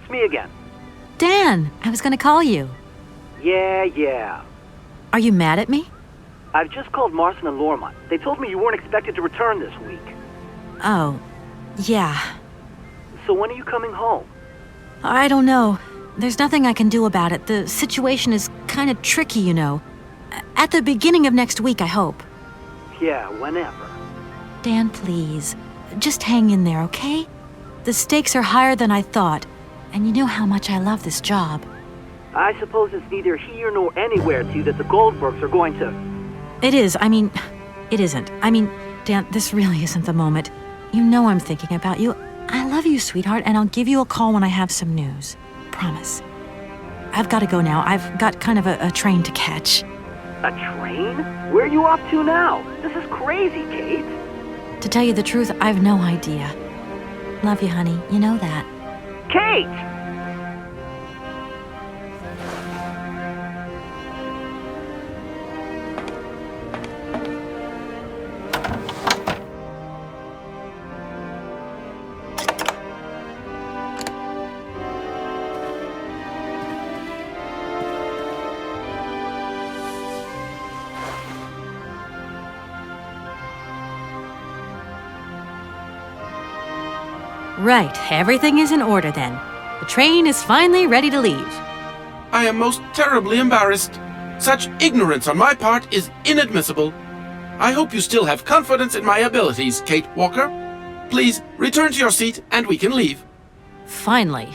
it's me again. Dan, I was gonna call you. Yeah. Are you mad at me? I've just called Marson and Lormont. They told me you weren't expected to return this week. Oh, yeah. So when are you coming home? I don't know. There's nothing I can do about it. The situation is kind of tricky, you know. At the beginning of next week, I hope. Yeah, whenever. Dan, please. Just hang in there, okay? The stakes are higher than I thought, and you know how much I love this job. I suppose it's neither here nor anywhere to you that the Goldbergs are going to... It is. It isn't. Dan, this really isn't the moment. You know I'm thinking about you. I love you, sweetheart, and I'll give you a call when I have some news. Promise. I've got to go now. I've got kind of a train to catch. A train? Where are you off to now? This is crazy, Kate. To tell you the truth, I've no idea. Love you, honey. You know that. Kate! Right, everything is in order then. The train is finally ready to leave. I am most terribly embarrassed. Such ignorance on my part is inadmissible. I hope you still have confidence in my abilities, Kate Walker. Please return to your seat and we can leave. Finally.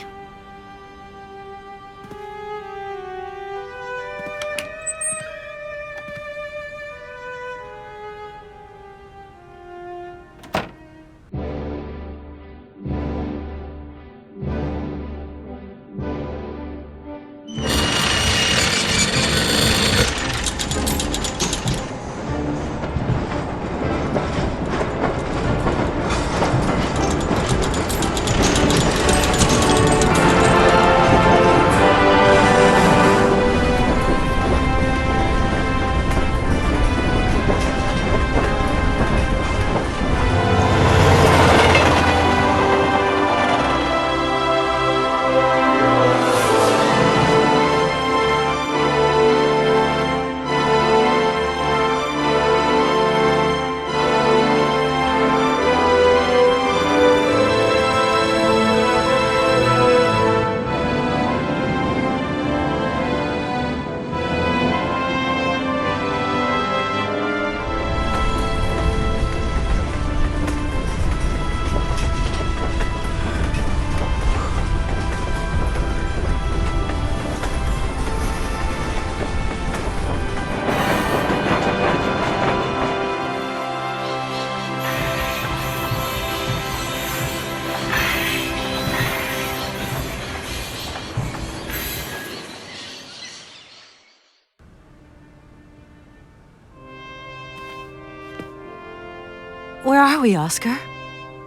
Where are we, Oscar?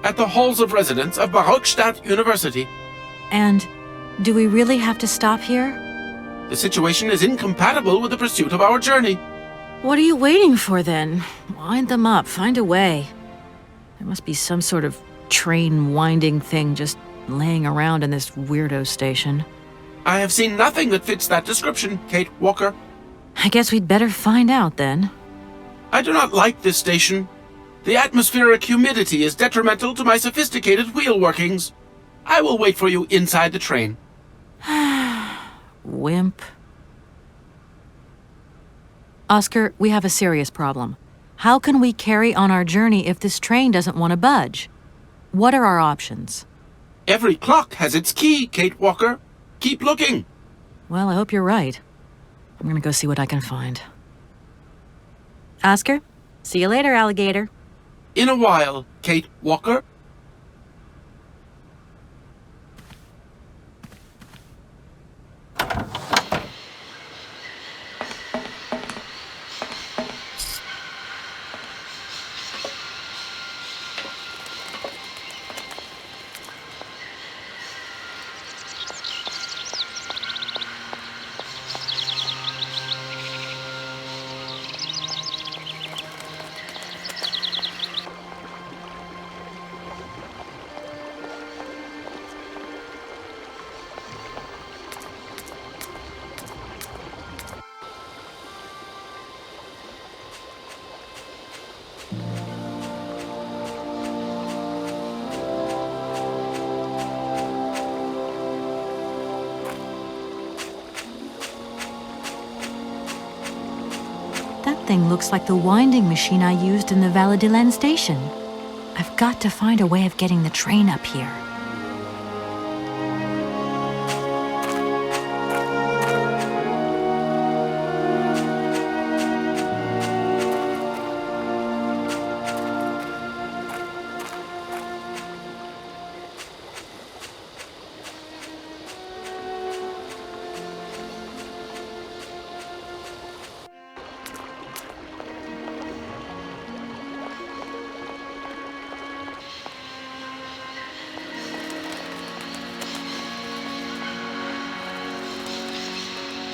At the halls of residence of Barockstadt University. And do we really have to stop here? The situation is incompatible with the pursuit of our journey. What are you waiting for, then? Wind them up. Find a way. There must be some sort of train-winding thing just laying around in this weirdo station. I have seen nothing that fits that description, Kate Walker. I guess we'd better find out, then. I do not like this station. The atmospheric humidity is detrimental to my sophisticated wheel workings. I will wait for you inside the train. Wimp. Oscar, we have a serious problem. How can we carry on our journey if this train doesn't want to budge? What are our options? Every clock has its key, Kate Walker. Keep looking. Well, I hope you're right. I'm gonna go see what I can find. Oscar, see you later, alligator. In a while, Kate Walker. That thing looks like the winding machine I used in the Valladolid station. I've got to find a way of getting the train up here.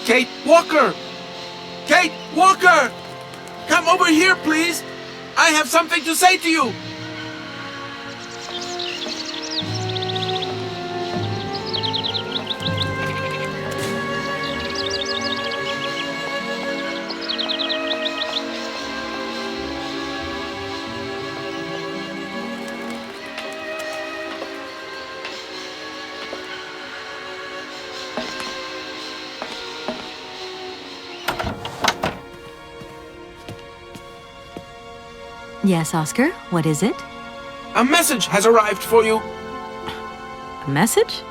Kate Walker! Kate Walker! Come over here, please! I have something to say to you! Yes, Oscar, what is it? A message has arrived for you. A message?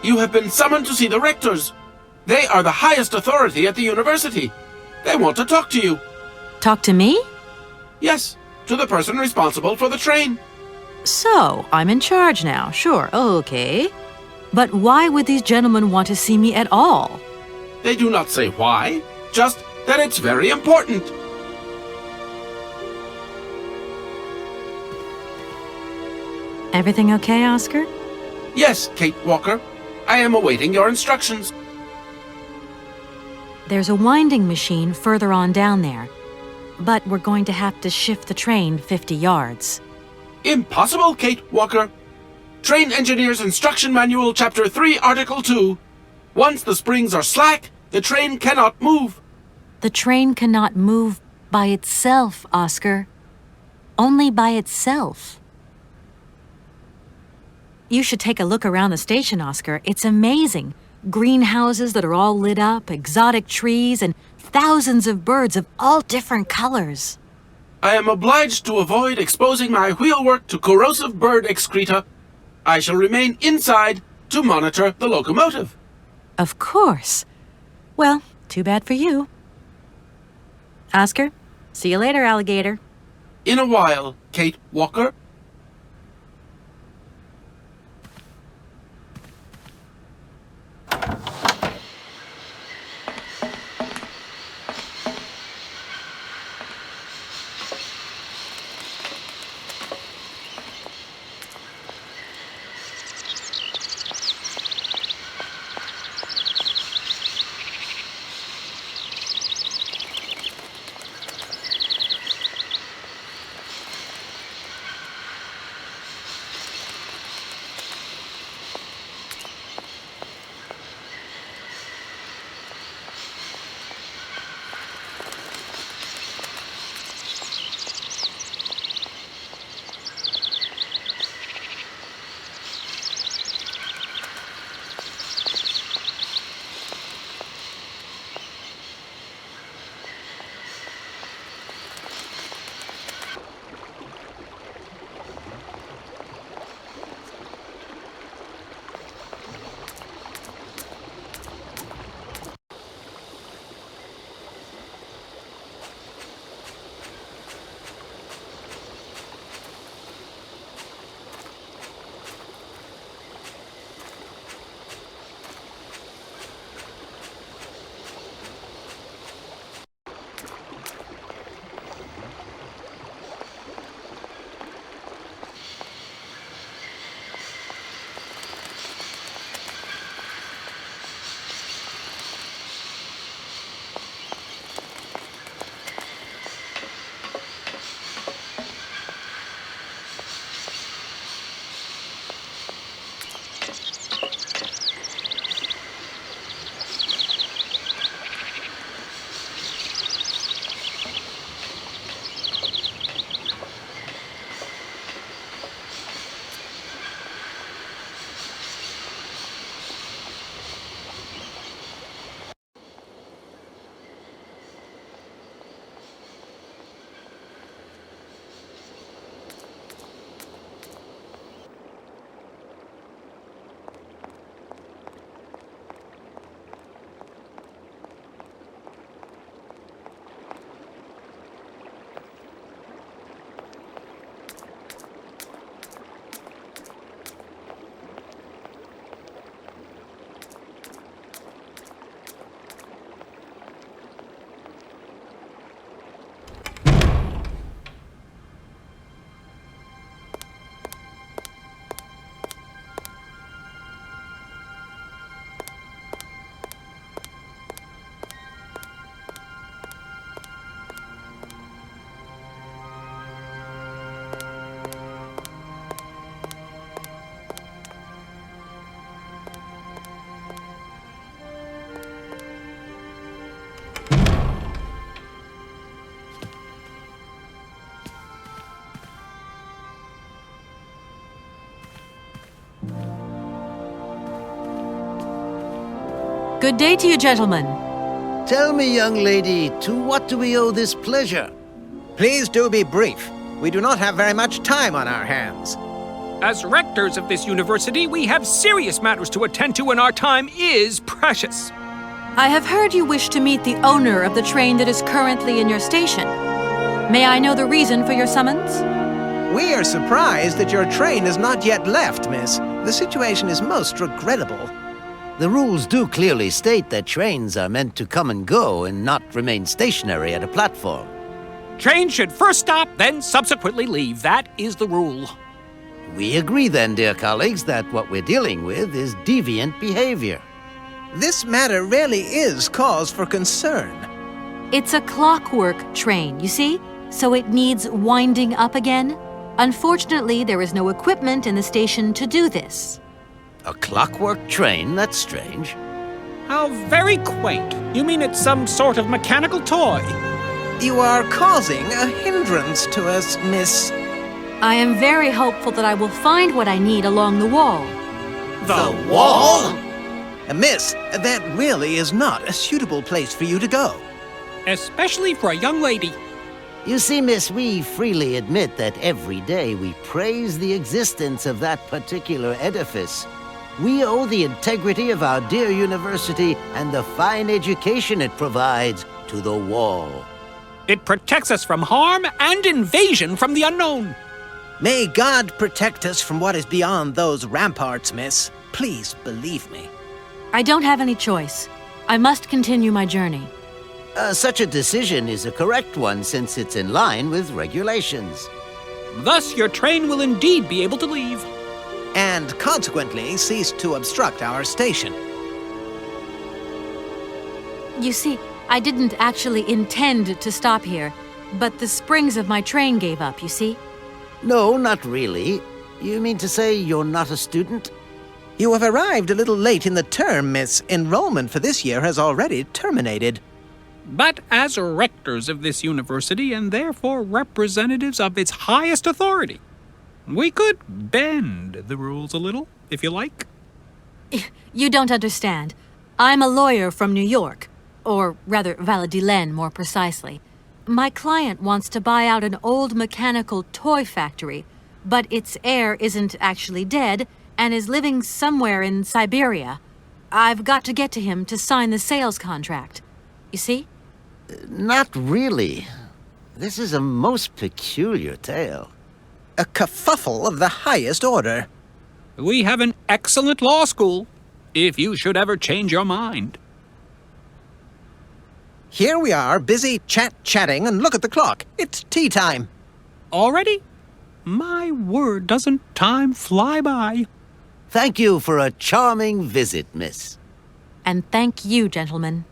You have been summoned to see the rectors. They are the highest authority at the university. They want to talk to you. Talk to me? Yes, to the person responsible for the train. So, I'm in charge now, sure, okay. But why would these gentlemen want to see me at all? They do not say why, just that it's very important. Everything okay, Oscar? Yes, Kate Walker. I am awaiting your instructions. There's a winding machine further on down there, but we're going to have to shift the train 50 yards. Impossible, Kate Walker. Train Engineer's Instruction Manual, Chapter 3, Article 2. Once the springs are slack, the train cannot move. The train cannot move by itself, Oscar. Only by itself. You should take a look around the station, Oscar. It's amazing. Greenhouses that are all lit up, exotic trees, and thousands of birds of all different colors. I am obliged to avoid exposing my wheelwork to corrosive bird excreta. I shall remain inside to monitor the locomotive. Of course. Well, too bad for you. Oscar, see you later, alligator. In a while, Kate Walker. Good day to you, gentlemen. Tell me, young lady, to what do we owe this pleasure? Please do be brief. We do not have very much time on our hands. As rectors of this university, we have serious matters to attend to, and our time is precious. I have heard you wish to meet the owner of the train that is currently in your station. May I know the reason for your summons? We are surprised that your train has not yet left, miss. The situation is most regrettable. The rules do clearly state that trains are meant to come and go and not remain stationary at a platform. Trains should first stop, then subsequently leave. That is the rule. We agree then, dear colleagues, that what we're dealing with is deviant behavior. This matter really is cause for concern. It's a clockwork train, you see? So it needs winding up again. Unfortunately, there is no equipment in the station to do this. A clockwork train? That's strange. How very quaint. You mean it's some sort of mechanical toy? You are causing a hindrance to us, miss. I am very hopeful that I will find what I need along the wall. The wall? Miss, that really is not a suitable place for you to go. Especially for a young lady. You see, miss, we freely admit that every day we praise the existence of that particular edifice. We owe the integrity of our dear university and the fine education it provides to the wall. It protects us from harm and invasion from the unknown. May God protect us from what is beyond those ramparts, miss. Please believe me. I don't have any choice. I must continue my journey. Such a decision is a correct one since it's in line with regulations. Thus, your train will indeed be able to leave. And consequently cease to obstruct our station. You see, I didn't actually intend to stop here, but the springs of my train gave up, you see? No, not really. You mean to say you're not a student? You have arrived a little late in the term, miss. Enrollment for this year has already terminated. But as rectors of this university and therefore representatives of its highest authority, we could bend the rules a little, if you like. You don't understand. I'm a lawyer from New York, or rather Valladolid more precisely. My client wants to buy out an old mechanical toy factory, but its heir isn't actually dead and is living somewhere in Syberia. I've got to get to him to sign the sales contract. You see? Not really. This is a most peculiar tale. A kerfuffle of the highest order. We have an excellent law school, if you should ever change your mind. Here we are, busy chatting, and look at the clock. It's tea time. Already? My word, doesn't time fly by? Thank you for a charming visit, miss. And thank you, gentlemen.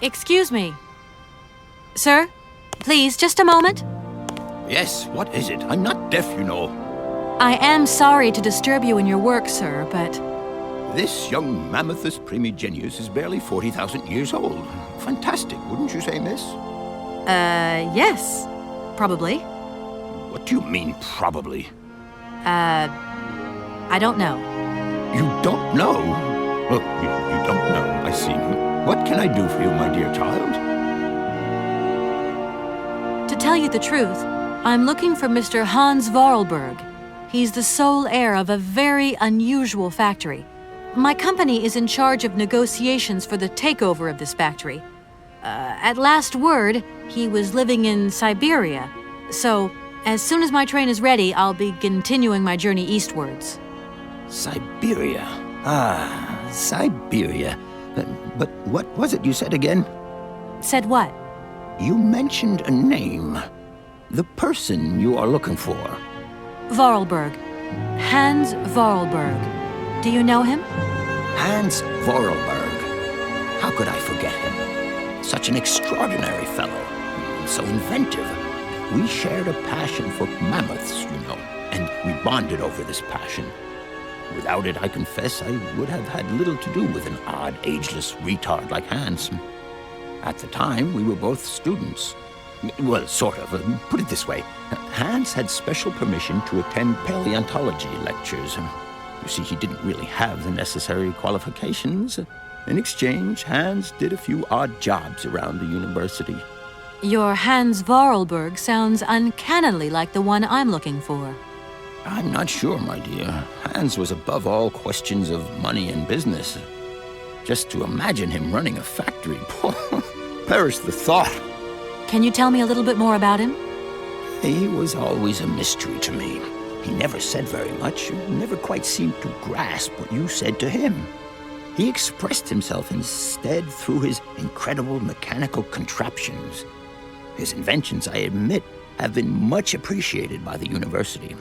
Excuse me. Sir, please, just a moment. Yes, what is it? I'm not deaf, you know. I am sorry to disturb you in your work, sir, but... This young Mammothus primigenius is barely 40,000 years old. Fantastic, wouldn't you say, miss? Yes. Probably. What do you mean, probably? I don't know. You don't know? Oh, you don't know, I see. What can I do for you, my dear child? To tell you the truth, I'm looking for Mr. Hans Vorarlberg. He's the sole heir of a very unusual factory. My company is in charge of negotiations for the takeover of this factory. At last word, he was living in Syberia. So, as soon as my train is ready, I'll be continuing my journey eastwards. Syberia. Ah, Syberia. But what was it you said again? Said what? You mentioned a name. The person you are looking for. Vorarlberg. Hans Vorarlberg. Do you know him? Hans Vorarlberg. How could I forget him? Such an extraordinary fellow. So inventive. We shared a passion for mammoths, you know, and we bonded over this passion. Without it, I confess, I would have had little to do with an odd, ageless retard like Hans. At the time, we were both students. Well, sort of. Put it this way. Hans had special permission to attend paleontology lectures. You see, he didn't really have the necessary qualifications. In exchange, Hans did a few odd jobs around the university. Your Hans Vorarlberg sounds uncannily like the one I'm looking for. I'm not sure, my dear. Hans was above all questions of money and business. Just to imagine him running a factory, perish the thought. Can you tell me a little bit more about him? He was always a mystery to me. He never said very much, never quite seemed to grasp what you said to him. He expressed himself instead through his incredible mechanical contraptions. His inventions, I admit, have been much appreciated by the university.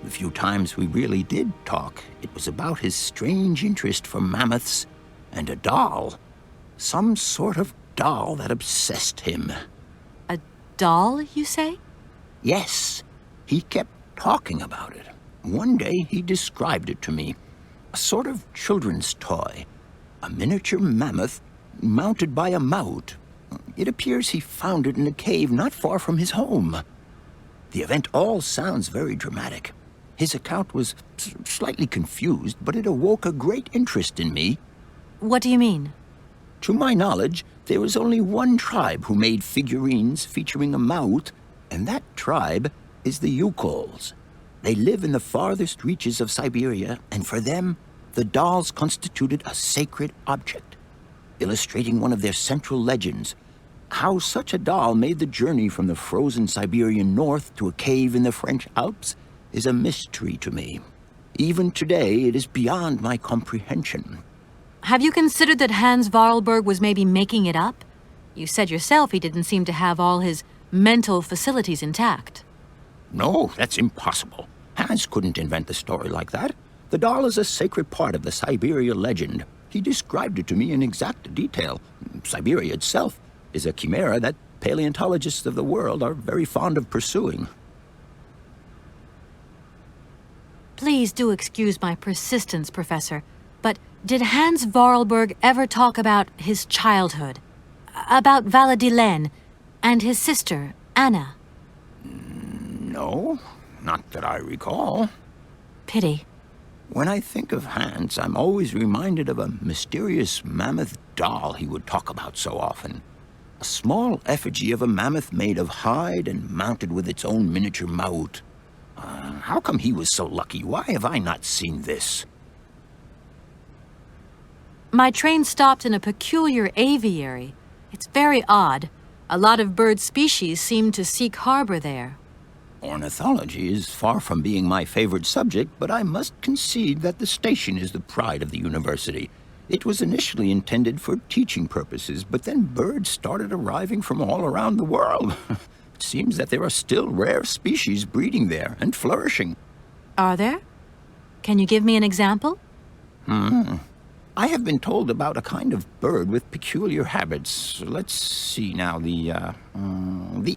The few times we really did talk, it was about his strange interest for mammoths and a doll. Some sort of doll that obsessed him. A doll, you say? Yes, he kept talking about it. One day he described it to me. A sort of children's toy. A miniature mammoth mounted by a mount. It appears he found it in a cave not far from his home. The event all sounds very dramatic. His account was slightly confused, but it awoke a great interest in me. What do you mean? To my knowledge, there is only one tribe who made figurines featuring a mouth, and that tribe is the Yukols. They live in the farthest reaches of Syberia, and for them, the dolls constituted a sacred object, illustrating one of their central legends. How such a doll made the journey from the frozen Siberian north to a cave in the French Alps is a mystery to me. Even today, it is beyond my comprehension. Have you considered that Hans Vorarlberg was maybe making it up? You said yourself he didn't seem to have all his mental facilities intact. No, that's impossible. Hans couldn't invent a story like that. The doll is a sacred part of the Syberia legend. He described it to me in exact detail. Syberia itself is a chimera that paleontologists of the world are very fond of pursuing. Please do excuse my persistence, Professor, but did Hans Vorarlberg ever talk about his childhood? About Valadilene and his sister, Anna? No, not that I recall. Pity. When I think of Hans, I'm always reminded of a mysterious mammoth doll he would talk about so often. A small effigy of a mammoth made of hide and mounted with its own miniature mouth. How come he was so lucky? Why have I not seen this? My train stopped in a peculiar aviary. It's very odd. A lot of bird species seem to seek harbor there. Ornithology is far from being my favorite subject, but I must concede that the station is the pride of the university. It was initially intended for teaching purposes, but then birds started arriving from all around the world. It seems that there are still rare species breeding there and flourishing. Are there? Can you give me an example? I have been told about a kind of bird with peculiar habits. Let's see now, the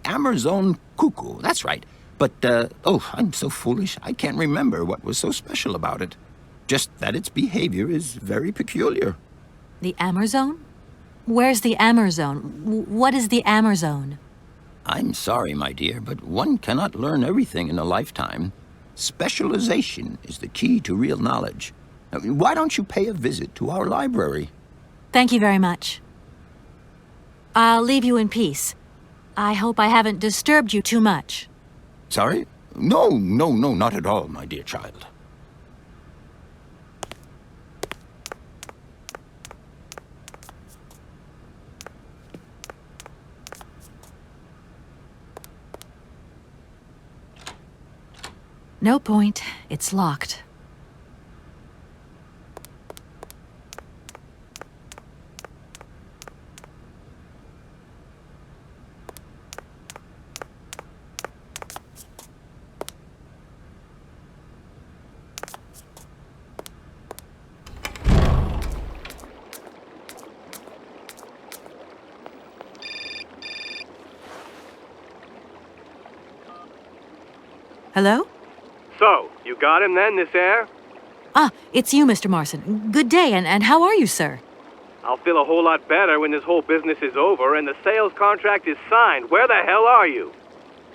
Amazon cuckoo, that's right. But, I'm so foolish, I can't remember what was so special about it. Just that its behavior is very peculiar. The Amazon? Where's the Amazon? What is the Amazon? I'm sorry, my dear, but one cannot learn everything in a lifetime. Specialization is the key to real knowledge. Why don't you pay a visit to our library? Thank you very much. I'll leave you in peace. I hope I haven't disturbed you too much. Sorry? No, not at all, my dear child. No point. It's locked. Hello? So, you got him then, this air? Ah, it's you, Mr. Marson. Good day, and how are you, sir? I'll feel a whole lot better when this whole business is over and the sales contract is signed. Where the hell are you?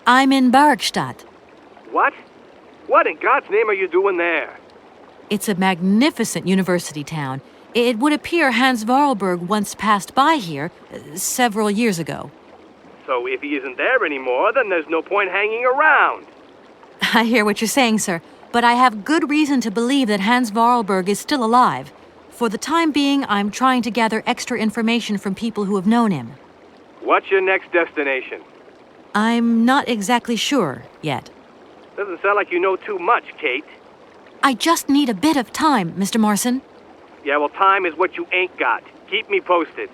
I'm in Barkstadt. What? What in God's name are you doing there? It's a magnificent university town. It would appear Hans Vorarlberg once passed by here several years ago. So if he isn't there anymore, then there's no point hanging around. I hear what you're saying, sir, but I have good reason to believe that Hans Vorarlberg is still alive. For the time being, I'm trying to gather extra information from people who have known him. What's your next destination? I'm not exactly sure yet. Doesn't sound like you know too much, Kate. I just need a bit of time, Mr. Marson. Yeah, well, time is what you ain't got. Keep me posted.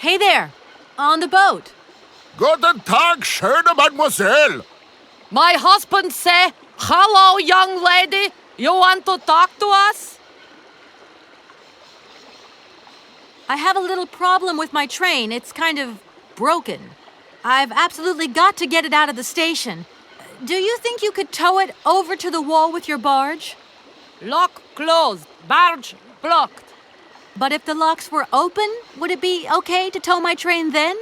Hey there! On the boat! Guten Tag, schöne Mademoiselle. My husband say, "Hello, young lady. You want to talk to us?" I have a little problem with my train. It's kind of broken. I've absolutely got to get it out of the station. Do you think you could tow it over to the wall with your barge? Lock closed. Barge blocked. But if the locks were open, would it be okay to tow my train then?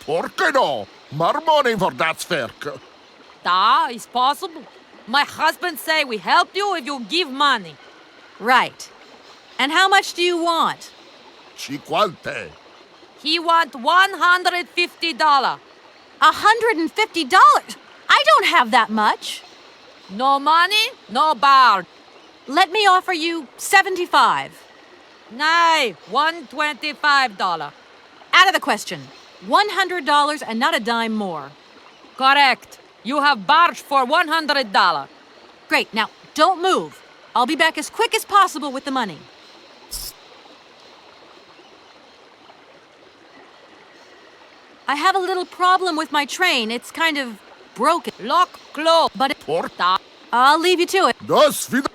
Porke no? More money for that werk. Da, it's possible. My husband say we help you if you give money. Right. And how much do you want? Cinquante. He want $150. $150? I don't have that much. No money, no barge. Let me offer you $75. Nay, $125. Out of the question. $100 and not a dime more. Correct. You have barge for $100. Great. Now, don't move. I'll be back as quick as possible with the money. I have a little problem with my train. It's kind of broken. Lock closed. But Da. I'll leave you to it. Das wieder.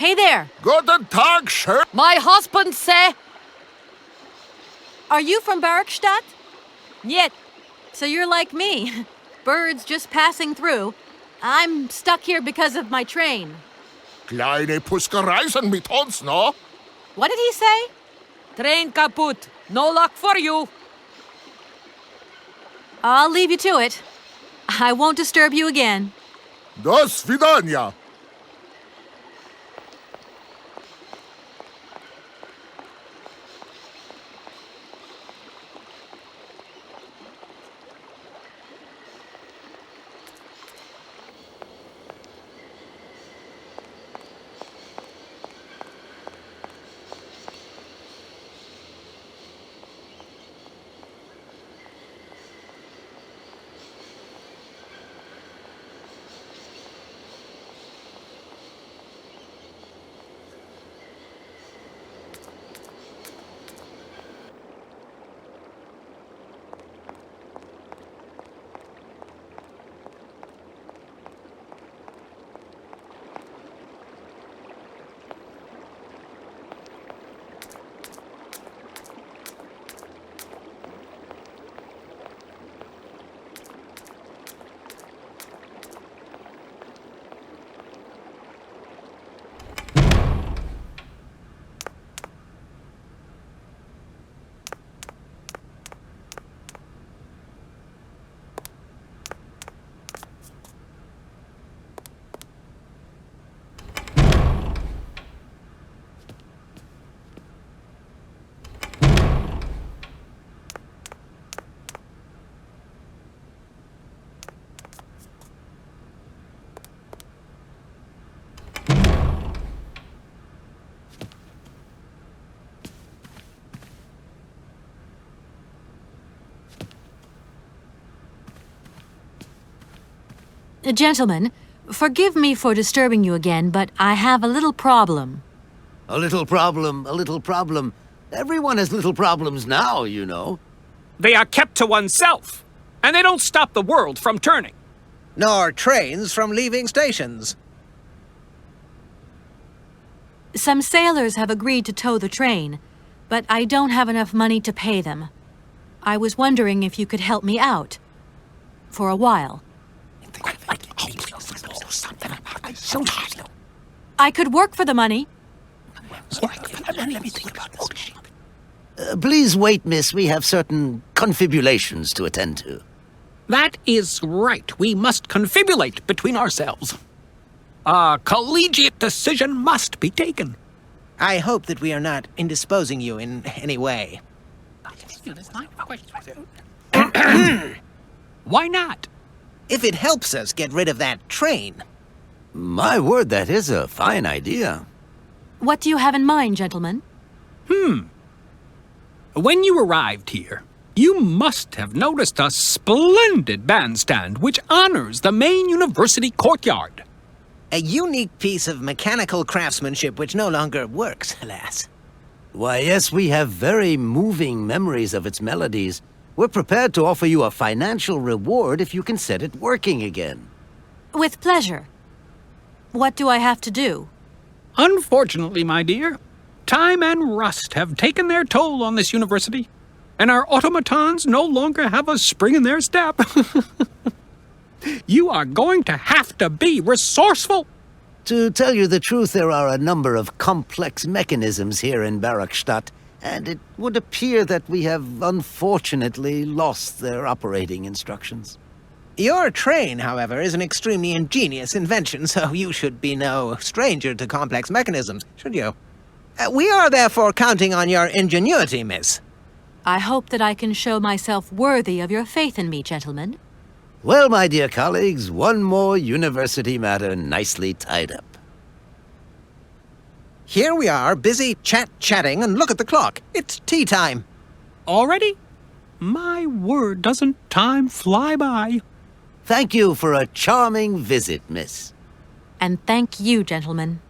Hey there. Guten Tag, schön. My husband say, Are you from Barkstadt? "Niet." So you're like me. Birds just passing through. I'm stuck here because of my train. Kleine Puskereisen mit uns, no? What did he say? Train kaput. No luck for you. I'll leave you to it. I won't disturb you again. Do svidania. Gentlemen, forgive me for disturbing you again, but I have a little problem. A little problem, a little problem. Everyone has little problems now, you know. They are kept to oneself, and they don't stop the world from turning. Nor trains from leaving stations. Some sailors have agreed to tow the train, but I don't have enough money to pay them. I was wondering if you could help me out. For a while. I could work for the money. Please wait, miss. We have certain confibulations to attend to. That is right. We must confibulate between ourselves. A collegiate decision must be taken. I hope that we are not indisposing you in any way. Why not? If it helps us get rid of that train. My word, that is a fine idea. What do you have in mind, gentlemen? When you arrived here, you must have noticed a splendid bandstand which honors the main university courtyard. A unique piece of mechanical craftsmanship which no longer works, alas. Why, yes, we have very moving memories of its melodies. We're prepared to offer you a financial reward if you can set it working again. With pleasure. What do I have to do? Unfortunately, my dear, time and rust have taken their toll on this university, and our automatons no longer have a spring in their step. You are going to have to be resourceful. To tell you the truth, there are a number of complex mechanisms here in Barakstadt, and it would appear that we have unfortunately lost their operating instructions. Your train, however, is an extremely ingenious invention, so you should be no stranger to complex mechanisms, should you? We are therefore counting on your ingenuity, miss. I hope that I can show myself worthy of your faith in me, gentlemen. Well, my dear colleagues, one more university matter nicely tied up. Here we are, busy chatting, and look at the clock. It's tea time. Already? My word, doesn't time fly by? Thank you for a charming visit, miss. And thank you, gentlemen.